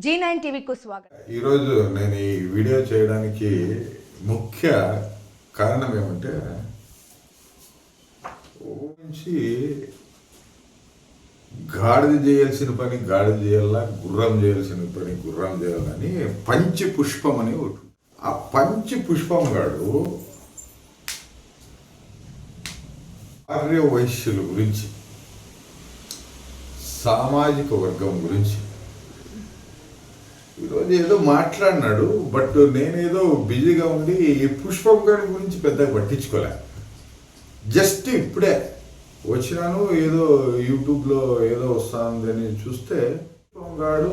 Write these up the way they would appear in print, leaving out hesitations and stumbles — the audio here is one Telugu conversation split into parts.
G9 టీవీకు స్వాగతం. ఈరోజు నేను ఈ వీడియో చేయడానికి ముఖ్య కారణం ఏమంటే నుంచి గాడిద చేయాల్సిన పని గాడిద చేయాలా, గుర్రం చేయాల్సిన పని గుర్రం చేయాలని పంచి పుష్పం అని ఒకటి. ఆ పంచి పుష్పం గాడు ఆర్య వైశ్యుల గురించి, సామాజిక వర్గం గురించి ఈరోజు ఏదో మాట్లాడినాడు. బట్ నేనేదో బిజీగా ఉండి ఈ పుష్పం గారి గురించి పెద్దగా పట్టించుకోలే. జస్ట్ ఇప్పుడే వచ్చినాను, ఏదో యూట్యూబ్లో ఏదో వస్తుందని చూస్తే పుష్పం గాడు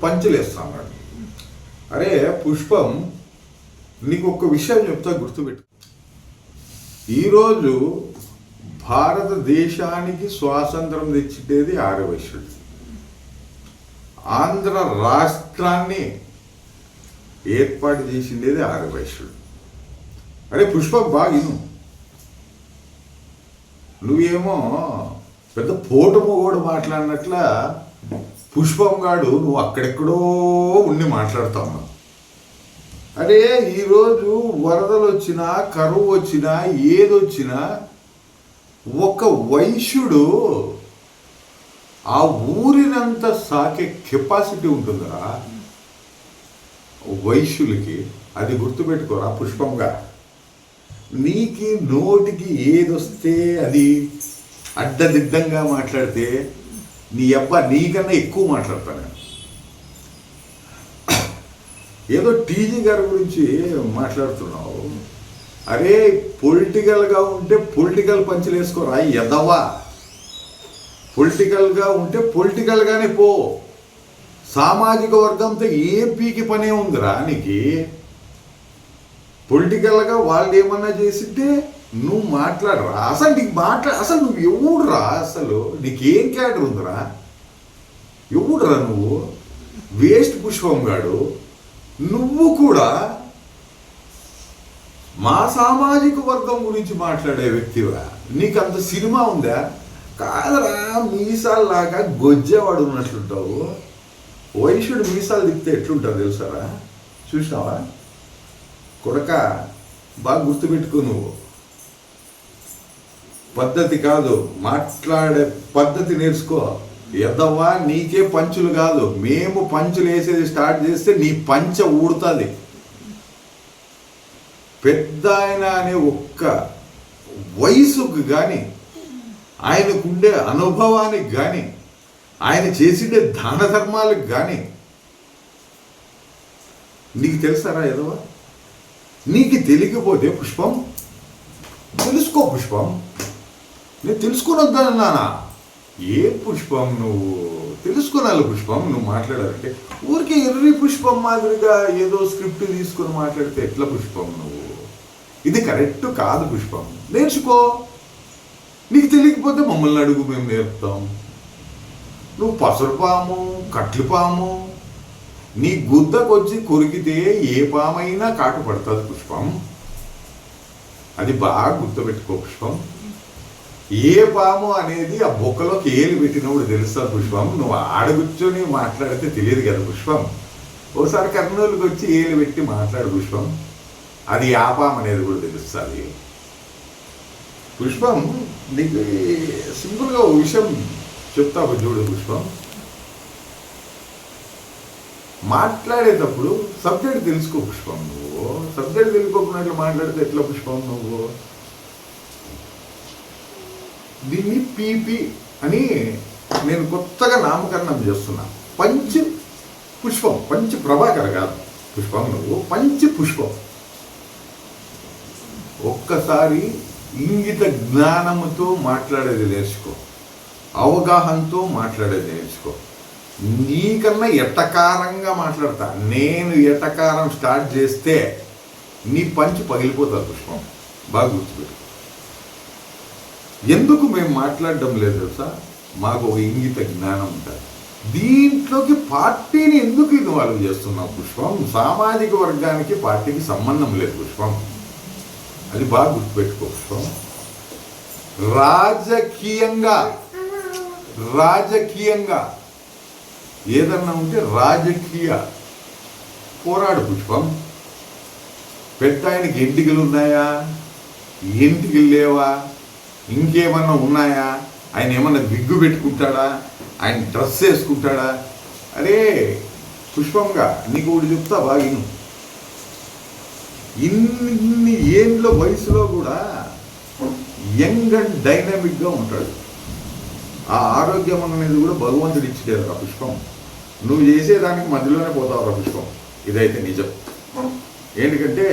పంచులేస్తున్నాడు. అరే పుష్పం, నీకు ఒక్క విషయం చెప్తా, గుర్తుపెట్టు. ఈరోజు భారతదేశానికి స్వాతంత్రం తెచ్చిటేది ఆర్యవైశ్యుడు. ఆంధ్ర రాష్ట్రాన్ని ఏర్పాటు చేసిండేది ఆర్యవైశ్యుడు. అరే పుష్పం బాగా నువ్వేమో పెద్ద పోటము కూడా మాట్లాడినట్ల పుష్పం గాడు నువ్వు అక్కడెక్కడో ఉండి మాట్లాడుతావు. అరే ఈరోజు వరదలు వచ్చినా, కరువు వచ్చినా, ఏదొచ్చినా ఒక వైశ్యుడు ఆ ఊరినంత సాకే కెపాసిటీ ఉంటుందా వైశ్యులకి. అది గుర్తుపెట్టుకోరా పుష్పంగా. నీకి నోటికి ఏదొస్తే అది అడ్డదిడ్డంగా మాట్లాడితే నీ అబ్బా నీకన్నా ఎక్కువ మాట్లాడతాను. ఏదో టీజీ గారి గురించి మాట్లాడుతున్నావు. అరే పొలిటికల్గా ఉంటే పొలిటికల్ పంచులు వేసుకోరా ఎదవా. పొలిటికల్గా ఉంటే పొలిటికల్గానే పో. సామాజిక వర్గంతో ఏపీకి పనే ఉందిరా నీకు. పొలిటికల్గా వాళ్ళు ఏమన్నా చేసితే నువ్వు మాట్లాడరా. అసలు నీకు అసలు నువ్వు ఎవడురా, అసలు నీకేం క్యాడర్ ఉందిరా, ఎవడురా నువ్వు. వేస్ట్ పుష్పం గాడు. నువ్వు కూడా మా సామాజిక వర్గం గురించి మాట్లాడే వ్యక్తివా? నీకు అంత సినిమా ఉందా? కాదరా, మీసాల్లాగా గొజ్జేవాడు ఉన్నట్లుంటావు. వైశ్యుడు మీసాలు తిప్పితే ఎట్లుంటావు తెలుసారా? చూసినావా కొడక? బాగా గుర్తుపెట్టుకో. నువ్వు పద్ధతి కాదు, మాట్లాడే పద్ధతి నేర్చుకో. ఎదవా, నీకే పంచులు కాదు, మేము పంచులు వేసేది స్టార్ట్ చేస్తే నీ పంచ ఊడుతుంది. పెద్ద ఆయన అనే ఒక్క వయసుకు కానీ, ఆయనకుండే అనుభవానికి కానీ, ఆయన చేసిండే దాన ధర్మాలకు కానీ నీకు తెలుసారా ఎదవా? నీకు తెలియకపోతే పుష్పం తెలుసుకో. పుష్పం నేను తెలుసుకునొద్దన్నానా? ఏ పుష్పం నువ్వు తెలుసుకున్నాను. పుష్పం నువ్వు మాట్లాడాలంటే ఊరికే ఎర్రి పుష్పం మాదిరిగా ఏదో స్క్రిప్ట్ తీసుకొని మాట్లాడితే ఎట్లా పుష్పం? నువ్వు ఇది కరెక్ట్ కాదు పుష్పం. నేర్చుకో. నీకు తెలియకపోతే మమ్మల్ని అడుగు, మేము నేర్పుతాం. నువ్వు పసరుపాము, కట్లుపాము, నీ గుద్దకొచ్చి కొరికితే ఏ పామైనా కాటు పడుతుంది పుష్పం. అది బాగా గుర్తుపెట్టుకో పుష్పం. ఏ పాము అనేది ఆ బొక్కలోకి ఏలు పెట్టినప్పుడు తెలుస్తుంది పుష్పం. నువ్వు ఆడగుచ్చొని మాట్లాడితే తెలియదు కదా పుష్పం. ఒకసారి కర్నూలుకి వచ్చి ఏలు పెట్టి మాట్లాడు పుష్పం. అది ఆ పాము అనేది కూడా తెలుస్తుంది పుష్పం. నీకు సింపుల్గా ఒక విషయం చెప్తావు చూడు పుష్పం. మాట్లాడేటప్పుడు సబ్జెక్ట్ తెలుసుకో పుష్పం. నువ్వు సబ్జెక్ట్ తెలుసుకోకున్నట్లు మాట్లాడితే ఎట్లా పుష్పం? నువ్వు దీన్ని పీపీ అని నేను కొత్తగా నామకరణం చేస్తున్నా. పంచ్ పుష్పం, పంచ్ ప్రభాకర్ కాదు పుష్పం. నువ్వు పంచ్ పుష్పం. ఒక్కసారి ఇంగిత జ్ఞానముతో మాట్లాడేది నేర్చుకో, అవగాహనతో మాట్లాడేది నేర్చుకో. నీకన్నా ఎటకారంగా మాట్లాడతా. నేను ఎటకారం స్టార్ట్ చేస్తే నీ పంచి పగిలిపోతుంది పుష్పం. బాగా గుర్తుపెట్టు. ఎందుకు మేము మాట్లాడడం లేదు తెలుసా? మాకు ఒక ఇంగిత జ్ఞానం ఉంటుంది. దీంట్లోకి పార్టీని ఎందుకు ఇన్వాల్వ్ చేస్తున్నాం పుష్పం? సామాజిక వర్గానికి పార్టీకి సంబంధం లేదు పుష్పం. అది బాగా గుర్తుపెట్టుకో పుష్పం. రాజకీయంగా ఏదన్నా ఉంటే రాజకీయ పోరాడు పుష్పం. పెద్ద ఆయనకి ఎంటికలు ఉన్నాయా, ఎంటికలు లేవా, ఇంకేమన్నా ఉన్నాయా, ఆయన ఏమన్నా విగ్గు పెట్టుకుంటాడా, ఆయన డ్రెస్ వేసుకుంటాడా? అరే పుష్పంగా నీకు ఒకటి చెప్తా బాగిను, ఇన్ని ఏండ్ల వయసులో కూడా యంగ్ అండ్ డైనమిక్గా ఉంటాడు. ఆ ఆరోగ్యం అనేది కూడా భగవంతుడు ఇచ్చేది రా పుష్పం. నువ్వు చేసేదానికి మధ్యలోనే పోతావు రా పుష్పం, ఇదైతే నిజం. ఎందుకంటే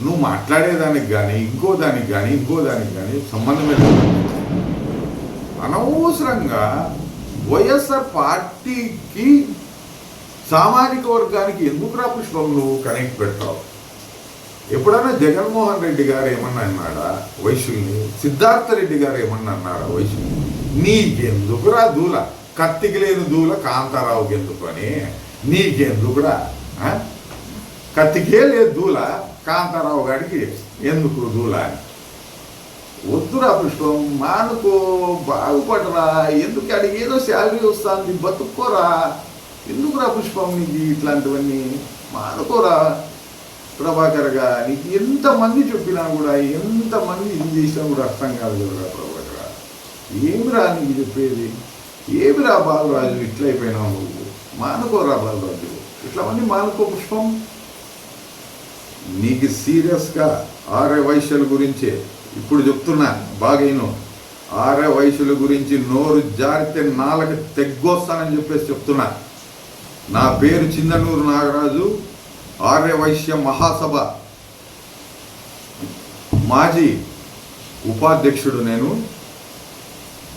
నువ్వు మాట్లాడేదానికి కానీ ఇంకో దానికి కానీ సంబంధమే లేదు. అనవసరంగా వైఎస్ఆర్ పార్టీకి సామాజిక వర్గానికి ఎందుకురా పుష్పం నువ్వు కనెక్ట్ పెడతావు? ఎప్పుడైనా జగన్మోహన్ రెడ్డి గారు ఏమన్నా అన్నాడా వైశ్యుల్ని? సిద్ధార్థ రెడ్డి గారు ఏమన్నా అన్నాడా వైశ్యుల్ని? నీకెందుకురా దూల, కత్తికి లేని దూల కాంతారావుకి ఎందుకు అని? నీకెందుకురా? కత్తికే లేదు దూల, కాంతారావు గారికి ఎందుకు దూల? వద్దురా పుష్పం, మానుకో, బాగుపడరా. ఎందుకు అడిగి ఏదో శాలరీ వస్తుంది, బతుక్కోరా. ఎందుకురా పుష్పం నీకు ఇట్లాంటివన్నీ? మానుకోరా ప్రభాకర్గా. నీకు ఎంతమంది చెప్పినా కూడా, ఎంతమంది ఇది చేసినా కూడా అర్థం కాదు కదరా ప్రభాకర్. ఏమిరా నీకు చెప్పేది? ఏమిరా బాలరాజు ఇట్లయిపోయినావు నువ్వు? మానుకోరా బాలరాజు, ఇట్లవన్నీ మానుకో పుష్పం. నీకు సీరియస్గా ఆర్య వైశ్యుల గురించే ఇప్పుడు చెప్తున్నా, బాగైను. ఆర్య వైశ్యుల గురించి నోరు జారితే నాలుగు తెగ్గొస్తానని చెప్పేసి చెప్తున్నా. నా పేరు చిందనూరు నాగరాజు, ఆర్య వైశ్య మహాసభ మాజీ ఉపాధ్యక్షుడు నేను,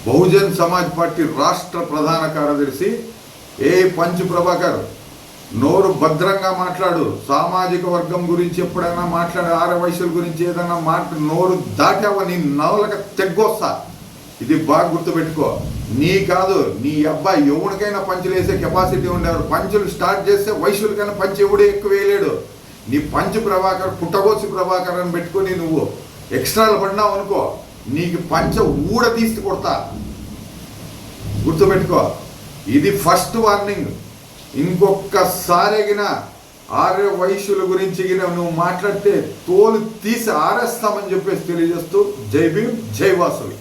బహుజన్ సమాజ్ పార్టీ రాష్ట్ర ప్రధాన కార్యదర్శి. పంచు ప్రభాకర్, నోరు భద్రంగా మాట్లాడు. సామాజిక వర్గం గురించి ఎప్పుడైనా మాట్లాడే, ఆర్య వైశ్యుల గురించి ఏదైనా నోరు దాటావా నీ నవలక తెగ్గొస్తా. ఇది బాగా గుర్తుపెట్టుకో. నీ కాదు, నీ అబ్బాయి ఎవరికైనా పంచులు వేసే కెపాసిటీ ఉండేవారు. పంచులు స్టార్ట్ చేస్తే వైశ్యులకైనా పంచు ఎవడే ఎక్కువ వేయలేడు. నీ పంచు ప్రభాకర్, పుట్టగోసి ప్రభాకర్ అని పెట్టుకొని నువ్వు ఎక్స్ట్రాలు పడినావు అనుకో, నీకు పంచ ఊడ తీసి కొడతా. గుర్తుపెట్టుకో, ఇది ఫస్ట్ వార్నింగ్. ఇంకొకసారిగిన ఆర్య వైశ్యుల గురించి నువ్వు మాట్లాడితే తోలు తీసి ఆరేస్తామని చెప్పేసి తెలియజేస్తూ జై భీమ్, జై వాసవి.